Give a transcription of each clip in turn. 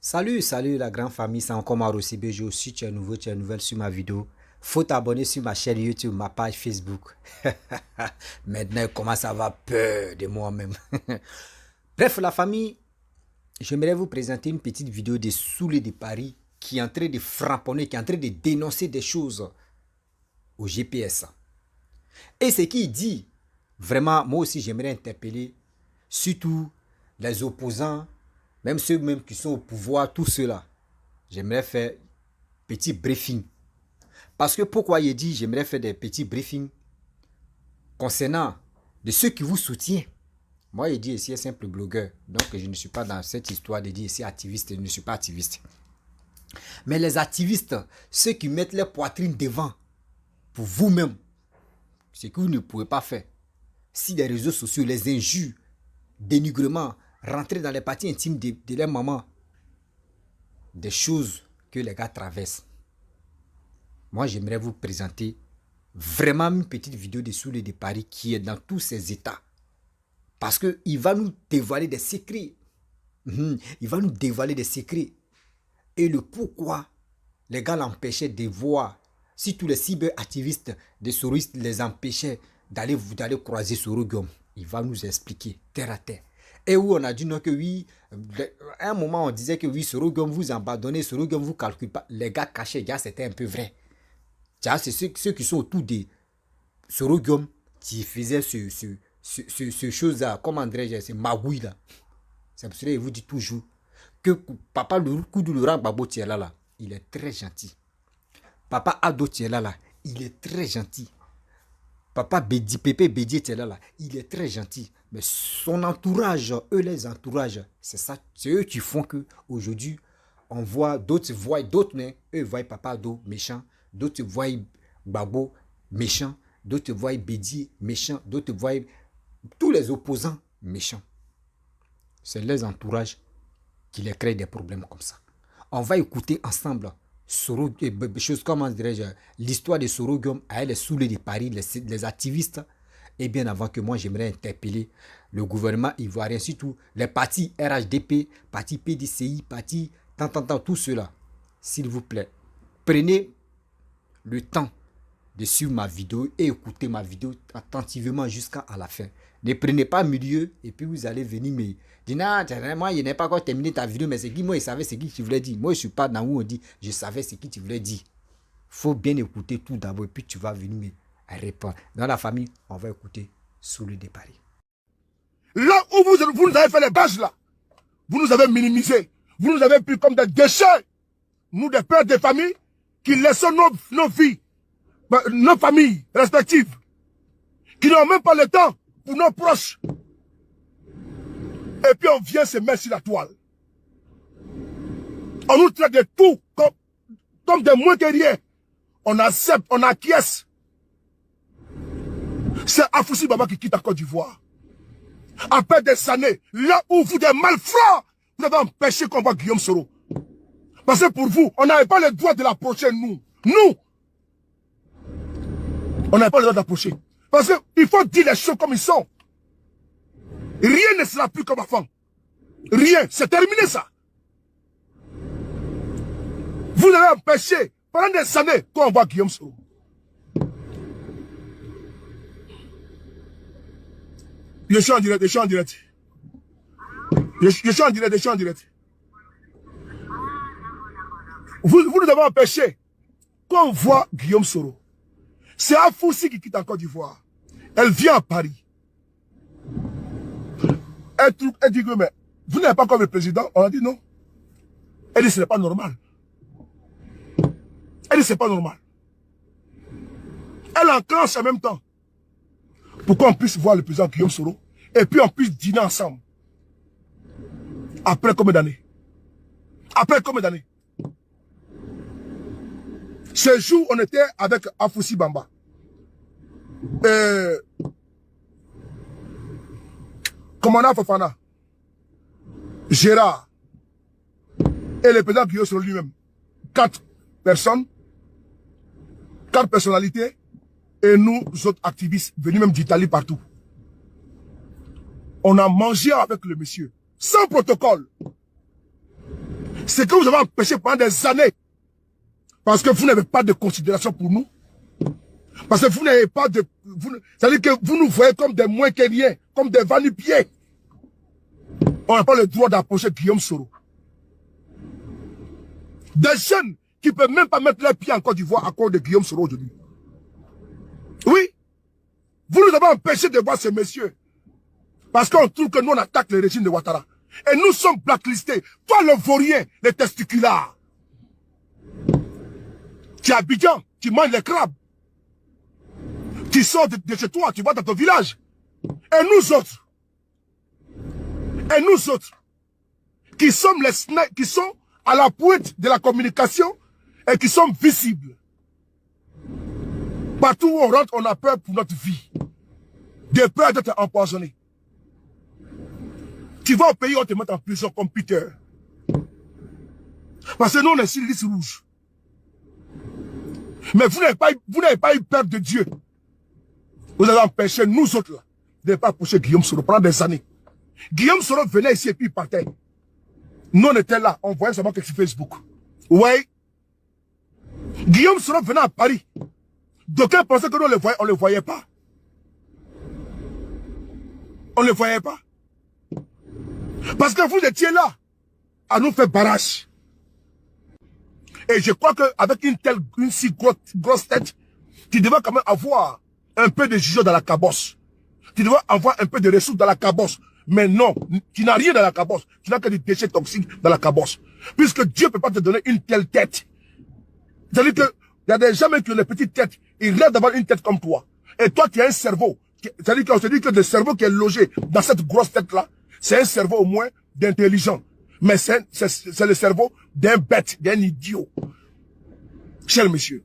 Salut la grande famille, c'est encore Maro CBJ. Si tu es nouveau, tu es nouvelle sur ma vidéo, faut t'abonner sur ma chaîne YouTube, ma page Facebook. Maintenant, il commence à avoir peur de moi-même. Bref, la famille, j'aimerais vous présenter une petite vidéo de Soulé de Paris qui est en train de frapponner, qui est en train de dénoncer des choses au GPS. Et ce qu'il dit, vraiment, moi aussi, j'aimerais interpeller surtout les opposants, même ceux même qui sont au pouvoir, tout cela. J'aimerais faire petit briefing. Parce que pourquoi il dit j'aimerais faire des petits briefings concernant de ceux qui vous soutiennent. Moi, il dit ici un simple blogueur. Donc, je ne suis pas dans cette histoire de dire ici activiste. Je ne suis pas activiste. Mais les activistes, ceux qui mettent leur poitrine devant pour vous-même, ce que vous ne pouvez pas faire. Si les réseaux sociaux, les injures, dénigrements, rentrer dans les parties intimes de leur maman, des choses que les gars traversent. Moi, j'aimerais vous présenter vraiment une petite vidéo de Soulé de Paris qui est dans tous ses états. Parce qu'il va nous dévoiler des secrets. Il va nous dévoiler des secrets. Et le pourquoi les gars l'empêchaient de voir. Si tous les cyberactivistes des souristes les empêchaient d'aller croiser Soro Guillaume, il va nous expliquer terre à terre. Et où on a dit non que oui, à un moment on disait que oui, Soro Guillaume vous abandonnez, Soro Guillaume vous calcule pas. Les gars cachés, c'était un peu vrai. C'est ceux qui sont autour de Soro Guillaume qui faisaient ce chose-là, comment dirais-je, c'est magouille là. C'est pour cela qu'il vous dit toujours que papa Koudou Laurent Gbagbo Tiela là, il est très gentil. Papa Ado Tiela là, il est très gentil. Papa Pépé Bédié Tiela là, il est très gentil. Mais son entourage, eux les entourages, c'est ça, c'est eux qui font que aujourd'hui on voit d'autres voient d'autres, mais eux voient Papa Ado méchant, d'autres voient Gbagbo méchant, d'autres voient Bédié méchant, d'autres voient tous les opposants méchants. C'est les entourages qui les créent des problèmes comme ça. On va écouter ensemble Soro, choses comme dirais-je, l'histoire de Soro Guillaume à les Soulé de Paris, les activistes. Et bien avant que moi j'aimerais interpeller le gouvernement ivoirien, surtout les partis RHDP, parti PDCI, parti tout cela. S'il vous plaît, prenez le temps de suivre ma vidéo et écouter ma vidéo attentivement jusqu'à la fin. Ne prenez pas milieu et puis vous allez venir me dire non, moi je n'ai pas encore terminé ta vidéo, mais c'est qui moi il savait ce qu'il tu voulais dire. Moi je ne suis pas dans où on dit je savais ce qu'il tu voulais dire. Faut bien écouter tout d'abord et puis tu vas venir me répondre. Dans la famille, on va écouter Soulé de Paris. Là où vous nous avez fait les bases là, vous nous avez minimisé, vous nous avez pris comme des déchets, nous des pères de famille qui laissons nos vies, nos familles respectives, qui n'ont même pas le temps pour nos proches. Et puis on vient se mettre sur la toile. On nous traite de tout comme des moins que rien. On accepte, on acquiesce. C'est Afoussi Baba qui quitte la Côte d'Ivoire. Après des années, là où vous, des malfrats, vous avez empêché qu'on voit Guillaume Soro. Parce que pour vous, on n'avait pas le droit de l'approcher, nous. Nous, on n'avait pas le droit d'approcher. Parce qu'il faut dire les choses comme ils sont. Rien ne sera plus comme avant. Rien. C'est terminé ça. Vous avez empêché pendant des années qu'on voit Guillaume Soro. Je suis en direct, je suis en direct. Je suis en direct, je suis en direct. Vous nous avez empêché qu'on voit Guillaume Soro. C'est Afoussi qui quitte en Côte d'Ivoire. Elle vient à Paris. Elle dit que mais vous n'êtes pas comme le président. On a dit non. Elle dit ce n'est pas normal. Elle dit c'est pas normal. Elle enclenche en même temps pour qu'on puisse voir le président Guillaume Soro et puis on puisse dîner ensemble. Après combien d'années? Après combien d'années? Ce jour, on était avec Afoussi Bamba. Commandant Fofana, Gérard et le président Guillaume Soro lui-même. 4 personnes, 4 personnalités et nous autres activistes venus même d'Italie partout. On a mangé avec le monsieur, sans protocole. Ce que vous avez empêché pendant des années. Parce que vous n'avez pas de considération pour nous. Parce que vous n'avez pas de... C'est-à-dire que vous nous voyez comme des moins que rien, comme des va-nu-pieds. On n'a pas le droit d'approcher Guillaume Soro. Des jeunes qui ne peuvent même pas mettre les pieds en Côte d'Ivoire à cause de Guillaume Soro aujourd'hui. Oui. Vous nous avez empêché de voir ces messieurs. Parce qu'on trouve que nous, on attaque le régime de Ouattara. Et nous sommes blacklistés. Toi, le vaurien, les testiculars. Tu es à Abidjan, tu manges les crabes. Tu sors de chez toi, tu vas dans ton village. Et nous autres, qui sommes les snipers, qui sont à la pointe de la communication et qui sont visibles. Partout où on rentre, on a peur pour notre vie. De peur d'être empoisonné. Tu vas au pays, on te met en prison comme Peter. Parce que nous, on est sur liste rouge. Mais vous n'avez pas eu peur de Dieu. Vous avez empêché nous autres là, de ne pas pousser Guillaume Soro pendant des années. Guillaume Soro venait ici et puis il partait. Nous on était là, on voyait seulement que sur Facebook. Ouais. Guillaume Soro venait à Paris. D'aucuns pensaient que nous on le voyait pas. On le voyait pas. Parce que vous étiez là, à nous faire barrage. Et je crois qu'avec une si grosse tête, tu devais quand même avoir un peu de jugeote dans la cabosse. Tu devais avoir un peu de ressources dans la cabosse. Mais non, tu n'as rien dans la cabosse. Tu n'as que des déchets toxiques dans la cabosse. Puisque Dieu ne peut pas te donner une telle tête. C'est-à-dire qu'il y a des gens qui ont des petites têtes. Ils rêvent d'avoir une tête comme toi. Et toi, tu as un cerveau. C'est-à-dire qu'on se dit que le cerveau qui est logé dans cette grosse tête-là, c'est un cerveau au moins d'intelligent. Mais c'est le cerveau d'un bête, d'un idiot. Cher monsieur.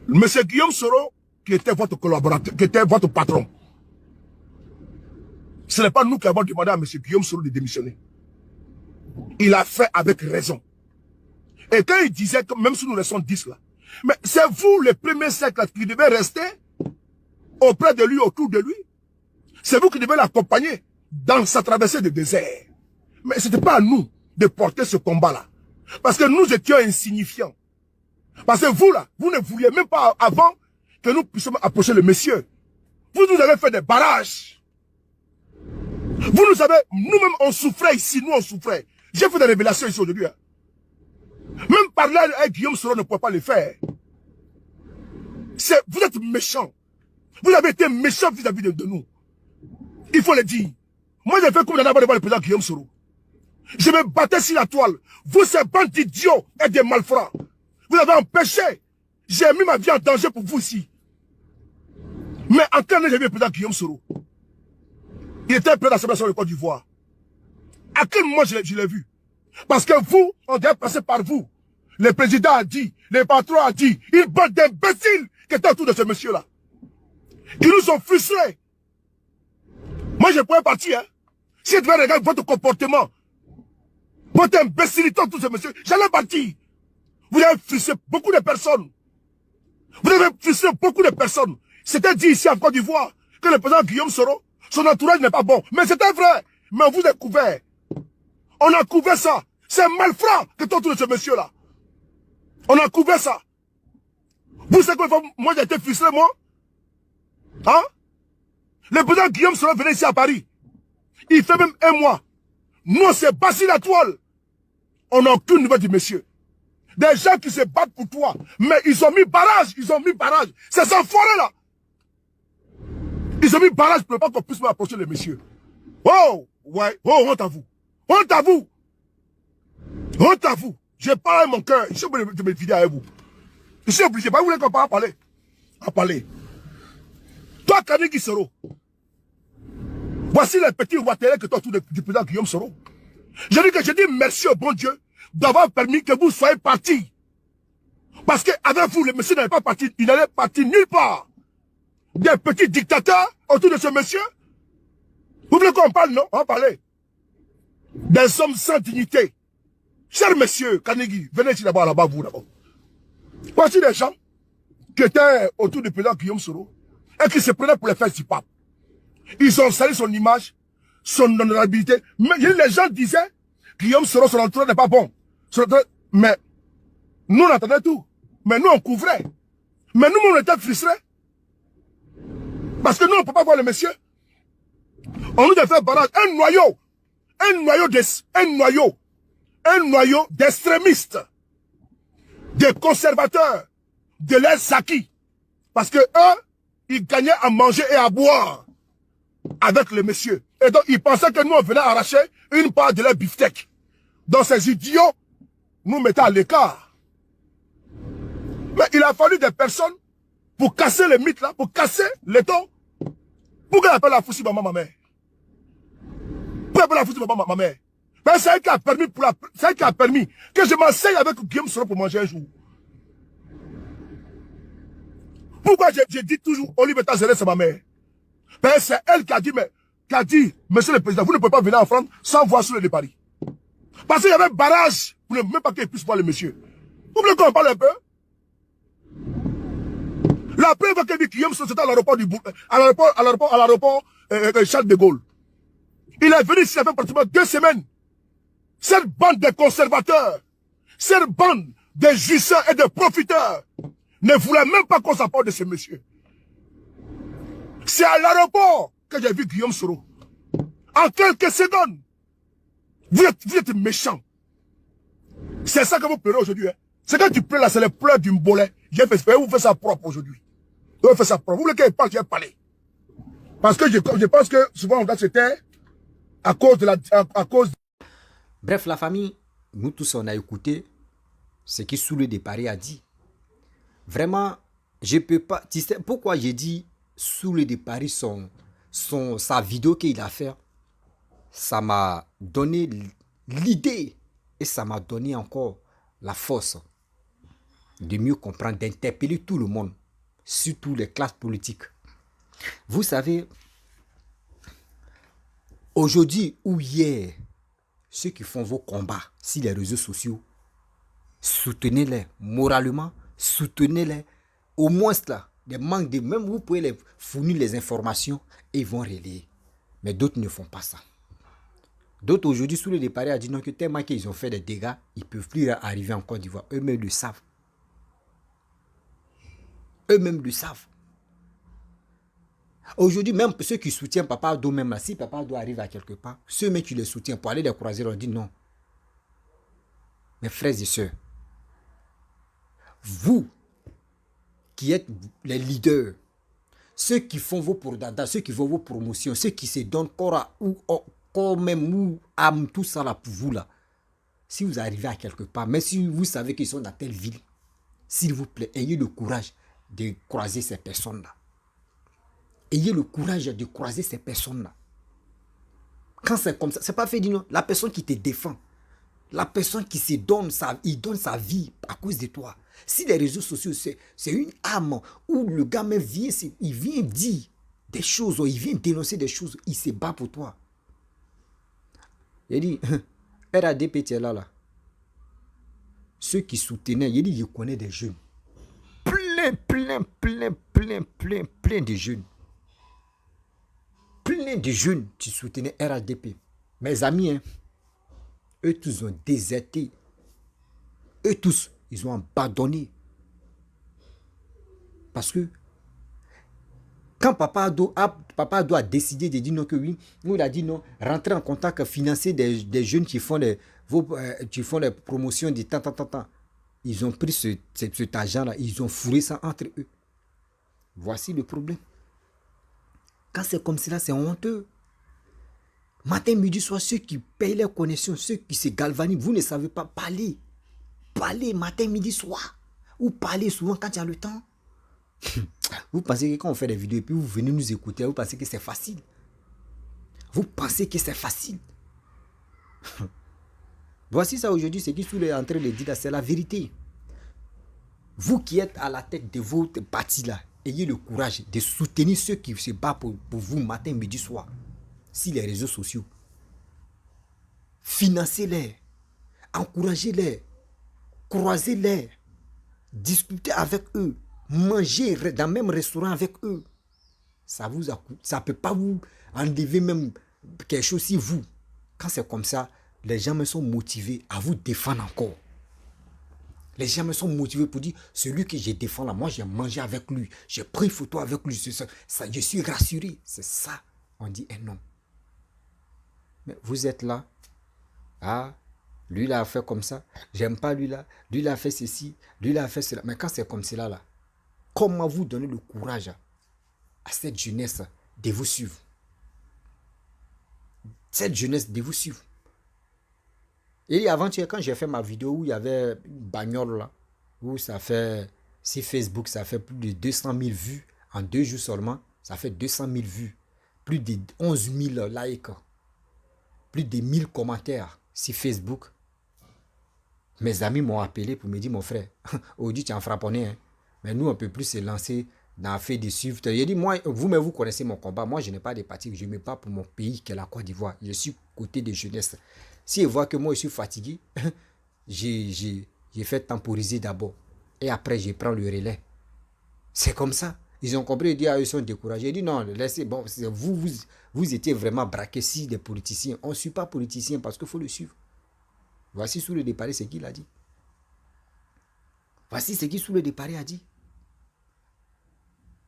Monsieur Guillaume Soro, qui était votre collaborateur, qui était votre patron. Ce n'est pas nous qui avons demandé à monsieur Guillaume Soro de démissionner. Il a fait avec raison. Et quand il disait que même si nous restons 10 là, mais c'est vous le premier cercle qui devez rester auprès de lui, autour de lui. C'est vous qui devez l'accompagner dans sa traversée de désert. Mais ce n'était pas à nous de porter ce combat-là. Parce que nous étions insignifiants. Parce que vous là, vous ne vouliez même pas avant que nous puissions approcher le monsieur. Vous nous avez fait des barrages. Vous nous avez, nous-mêmes on souffrait ici, nous on souffrait. J'ai fait des révélations ici aujourd'hui. Hein. Même parler avec Guillaume Soro ne pouvait pas le faire. Vous êtes méchants. Vous avez été méchants vis-à-vis de nous. Il faut le dire. Moi j'ai fait comme d'abord devant le président Guillaume Soro. Je me battais sur la toile. Vous, ces bandes d'idiots et des malfrats. Vous avez empêché. J'ai mis ma vie en danger pour vous ici. Mais en quelle année j'ai vu le président Guillaume Soro? Il était prêt d'Assemblée sur le Côte d'Ivoire. À quel moment je l'ai vu? Parce que vous, on devait passer par vous. Le président a dit, le patron a dit, une bande d'imbéciles qui étaient autour de ce monsieur-là. Qui nous ont frustrés. Moi, je pourrais partir. Hein. Si je devais regarder votre comportement, votre imbécilité autour de ce monsieur, j'allais partir. Vous avez frustré beaucoup de personnes. Vous avez frustré beaucoup de personnes. C'était dit ici en Côte d'Ivoire que le président Guillaume Soro, son entourage n'est pas bon. Mais c'était vrai. Mais on vous a couvert. On a couvert ça. C'est un malfrat que est autour de ce monsieur-là. On a couvert ça. Vous savez quoi, moi j'ai été frustré, moi? Hein? Le président Guillaume Soro venait ici à Paris. Il fait même un mois. Nous, on s'est battu la toile. On n'a aucune nouvelle du monsieur. Des gens qui se battent pour toi. Mais ils ont mis barrage. Ils ont mis barrage. C'est sans forêt là. Ils ont mis barrage pour ne pas qu'on puisse m'approcher le monsieur. Oh! Ouais. Oh, honte à vous. Honte à vous. Honte à vous. J'ai parlé mon cœur. Je suis obligé de me vider avec vous. Je suis obligé. Vous voulez qu'on parle à parler? À parler. Toi, Kanigui Soro. Voici les petits roitelets que toi, tout du président Guillaume Soro. Je dis merci au bon Dieu d'avoir permis que vous soyez partis. Parce qu'avec vous, le monsieur n'allait pas partir. Il n'allait partir nulle part. Des petits dictateurs autour de ce monsieur. Vous voulez qu'on parle, non? On va parler. Des hommes sans dignité. Cher monsieur Kanigui, venez ici d'abord là-bas, vous d'abord. Voici des gens qui étaient autour du président Guillaume Soro et qui se prenaient pour les fesses du pape. Ils ont sali son image, son honorabilité. Mais les gens disaient Guillaume Soro, son entourage n'est pas bon. Mais nous, on entendait tout. Mais nous, on couvrait. Mais nous, on était frustrés. Parce que nous, on ne peut pas voir le monsieur. On nous a fait barrage. Un noyau d'extrémistes, des conservateurs, de leurs acquis. Parce que eux, ils gagnaient à manger et à boire avec le monsieur. Et donc, ils pensaient que nous, on venait arracher une part de leur beefsteak. Donc, ces idiots nous mettaient à l'écart. Mais il a fallu des personnes pour casser les mythes là, pour casser les tons. Pour qu'elle appelle la Foussi maman ma mère. Pour appeler la Foussi maman ma mère. Mais c'est elle qui a permis que je m'enseigne avec Guillaume Soro pour manger un jour. Pourquoi je dis toujours Olivier Tazere, c'est ma mère? C'est elle qui a dit, monsieur le président, vous ne pouvez pas venir en France sans voir sur le de Paris. Parce qu'il y avait un barrage, pour ne même pas qu'il puisse voir le monsieur. Vous voulez qu'on parle un peu? La première fois que Guillaume Soro, c'était à l'aéroport Charles de Gaulle. Il est venu ici, ça fait pratiquement 2 semaines. Cette bande de conservateurs, cette bande de jouisseurs et de profiteurs ne voulait même pas qu'on s'apporte de ce monsieur. C'est à l'aéroport que j'ai vu Guillaume Soro. En quelques secondes, vous êtes méchants. C'est ça que vous pleurez aujourd'hui. Hein. C'est quand tu pleures là, c'est les pleurs d'une bolet. Vous faites ça propre aujourd'hui. Vous faites ça propre. Vous voulez qu'il parle, j'ai parlé. Parce que je pense que souvent on doit se taire à cause de Bref, la famille, nous tous on a écouté ce que Soulé de Paris a dit. Vraiment, je peux pas. Tu sais pourquoi j'ai dit Soulé de Paris, sa vidéo qu'il a fait, ça m'a donné l'idée et ça m'a donné encore la force de mieux comprendre, d'interpeller tout le monde, surtout les classes politiques. Vous savez, aujourd'hui ou hier, ceux qui font vos combats sur les réseaux sociaux, soutenez-les moralement, soutenez-les. Au moins là, des manques de même vous pouvez les fournir les informations et ils vont relayer. Mais d'autres ne font pas ça. D'autres aujourd'hui, sous le départ, a dit non que tellement qu'ils ont fait des dégâts, ils ne peuvent plus arriver en Côte d'Ivoire. Eux-mêmes le savent. Eux-mêmes le savent. Aujourd'hui, même ceux qui soutiennent Papa Ado, même là, si Papa Ado arrive à quelque part, ceux-mêmes qui le soutiennent pour aller les croiser, on dit non. Mes frères et sœurs, vous qui êtes les leaders, ceux qui font vos produits, ceux qui font vos promotions, ceux qui se donnent corps même ou âme, tout ça là pour vous là, si vous arrivez à quelque part, mais si vous savez qu'ils sont dans telle ville, s'il vous plaît, ayez le courage de croiser ces personnes-là. Ayez le courage de croiser ces personnes-là. Quand c'est comme ça, c'est pas fait dire non. La personne qui te défend, la personne qui se donne, il donne sa vie à cause de toi. Si les réseaux sociaux, c'est une arme où le gars même vient, il vient dire des choses, il vient dénoncer des choses, il se bat pour toi. Il dit, RADP est là. Ceux qui soutenaient, il dit, je connais des jeunes. Plein de jeunes. Plein de jeunes qui soutenaient RADP. Mes amis, hein, eux tous ont déserté. Eux tous, ils ont abandonné. Parce que quand Papa Ado a décidé de dire non que oui, nous il a dit non, rentrer en contact financier des jeunes qui font les promotions de tant. Ils ont pris cet argent-là, ils ont fourré ça entre eux. Voici le problème. Quand c'est comme cela, c'est honteux. Matin, midi, soir, ceux qui payent leurs connexions, ceux qui se galvanisent, vous ne savez pas parler. Parler matin, midi, soir. Ou parler souvent quand il y a le temps. Vous pensez que quand on fait des vidéos et puis vous venez nous écouter, vous pensez que c'est facile. Vous pensez que c'est facile. Voici ça aujourd'hui, ce qui est en train de dire, c'est la vérité. Vous qui êtes à la tête de votre parti là, ayez le courage de soutenir ceux qui se battent pour vous matin, midi, soir. Sur les réseaux sociaux. Financez-les. Encouragez-les. Croisez-les. Discutez avec eux. Mangez dans le même restaurant avec eux. Ça ne peut pas vous enlever même quelque chose si vous. Quand c'est comme ça, les gens me sont motivés à vous défendre encore. Les gens me sont motivés pour dire, celui que je défends là, moi j'ai mangé avec lui, j'ai pris photo avec lui, ça, je suis rassuré. C'est ça. On dit un non. Mais vous êtes là. Ah, lui là a fait comme ça. J'aime pas lui là. Lui là a fait ceci. Lui là a fait cela. Mais quand c'est comme cela là, comment vous donner le courage à cette jeunesse de vous suivre? Cette jeunesse de vous suivre. Et avant-hier, quand j'ai fait ma vidéo où il y avait une bagnole là, où ça fait, si Facebook, ça fait plus de 200 000 vues en 2 jours seulement, ça fait 200 000 vues, plus de 11 000 likes, plus de 1000 commentaires sur Facebook. Mes amis m'ont appelé pour me dire, mon frère, aujourd'hui tu es en frapponné, hein? Mais nous, on ne peut plus se lancer dans la fait de suivre. J'ai dit, moi, vous connaissez mon combat. Moi, je n'ai pas de parti. Je ne me bats pour mon pays, qui est la Côte d'Ivoire. Je suis côté des jeunesses. Si ils voient que moi, je suis fatigué, j'ai fait temporiser d'abord. Et après, je prends le relais. C'est comme ça. Ils ont compris, ils disent, ils sont découragés. J'ai dit, non, laissez, bon, vous étiez vraiment braqués si des politiciens. On ne suit pas politiciens parce qu'il faut le suivre. Voici sous le départ, ce qu'il a dit. Voici ce qui sous le départ a dit.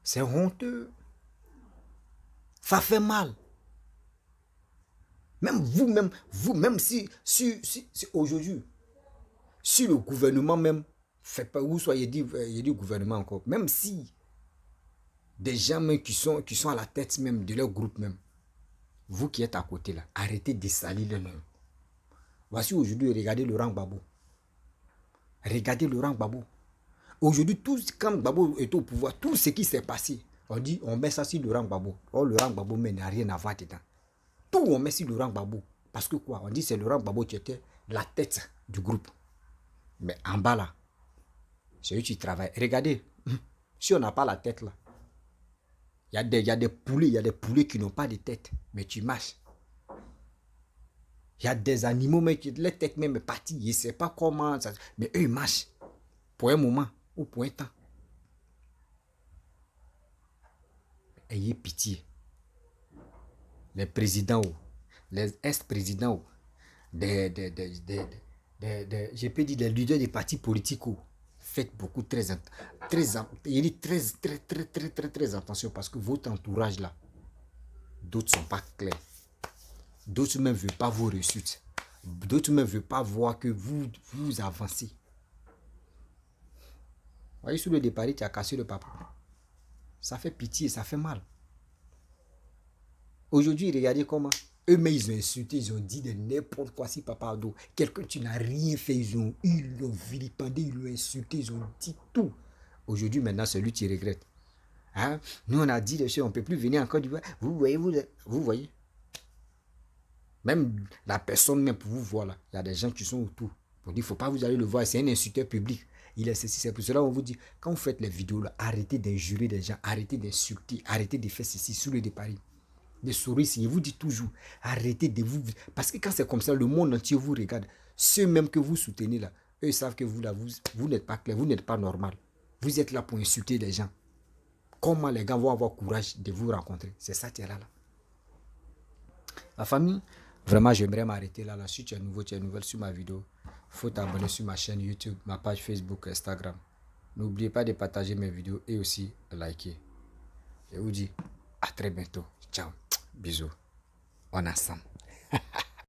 C'est honteux. Ça fait mal. Même vous-même, si aujourd'hui, si le gouvernement même fait pas, vous soyez dit, il dit gouvernement encore, même si des gens même qui sont à la tête même de leur groupe même, vous qui êtes à côté là, arrêtez de salir le nom. Voici aujourd'hui, regardez Laurent Gbagbo. Regardez Laurent Gbagbo. Aujourd'hui, quand Gbagbo est au pouvoir, tout ce qui s'est passé, on dit, on met ça sur Laurent Gbagbo. Oh, Laurent Gbagbo n'a rien à voir dedans. Tout on met sur Laurent Gbagbo. Parce que quoi? On dit c'est Laurent Gbagbo qui était la tête du groupe. Mais en bas là, c'est eux qui travaillent. Regardez, si on n'a pas la tête là, il y a des poulets qui n'ont pas de tête, mais tu marches. Il y a des animaux, mais les têtes même est partie. Je ne sais pas comment, ça, mais eux ils marchent. Pour un moment ou pour un temps. Ayez pitié. Les présidents, les ex-présidents, je peux dire les leaders des partis politiques, faites beaucoup très attention parce que votre entourage là, d'autres ne sont pas clairs. D'autres même ne veulent pas vos réussites. D'autres même ne veulent pas voir que vous avancez. Vous voyez, sous le départ, tu as cassé le papa. Ça fait pitié, ça fait mal. Aujourd'hui, regardez comment eux-mêmes ils ont insulté, ils ont dit de n'importe quoi si Papa Ado. Quelqu'un, tu n'as rien fait, ils l'ont vilipendé, ils l'ont insulté, ils ont dit tout. Aujourd'hui, maintenant, c'est lui qui regrette. Hein? Nous, on a dit des choses, on ne peut plus venir en Côte d'Ivoire. Vous voyez. Même la personne, même pour vous voir là, il y a des gens qui sont autour. Pour dire, il ne faut pas vous aller le voir, c'est un insulteur public. Il est ceci, c'est pour cela qu'on vous dit, quand vous faites les vidéos là, arrêtez d'injurer les gens, arrêtez d'insulter, arrêtez de faire ceci sous le départ. Des souris, il vous dit toujours, arrêtez de vous... Parce que quand c'est comme ça, le monde entier vous regarde. Ceux même que vous soutenez là, eux ils savent que vous là, vous n'êtes pas clair, vous n'êtes pas normal. Vous êtes là pour insulter les gens. Comment les gars vont avoir courage de vous rencontrer? C'est ça qui est là. La famille, vraiment j'aimerais m'arrêter là. Si tu es nouveau, tu es nouvelle sur ma vidéo, il faut t'abonner sur ma chaîne YouTube, ma page Facebook, Instagram. N'oubliez pas de partager mes vidéos et aussi de liker. Je vous dis à très bientôt. Ciao. Bisous. On est ensemble.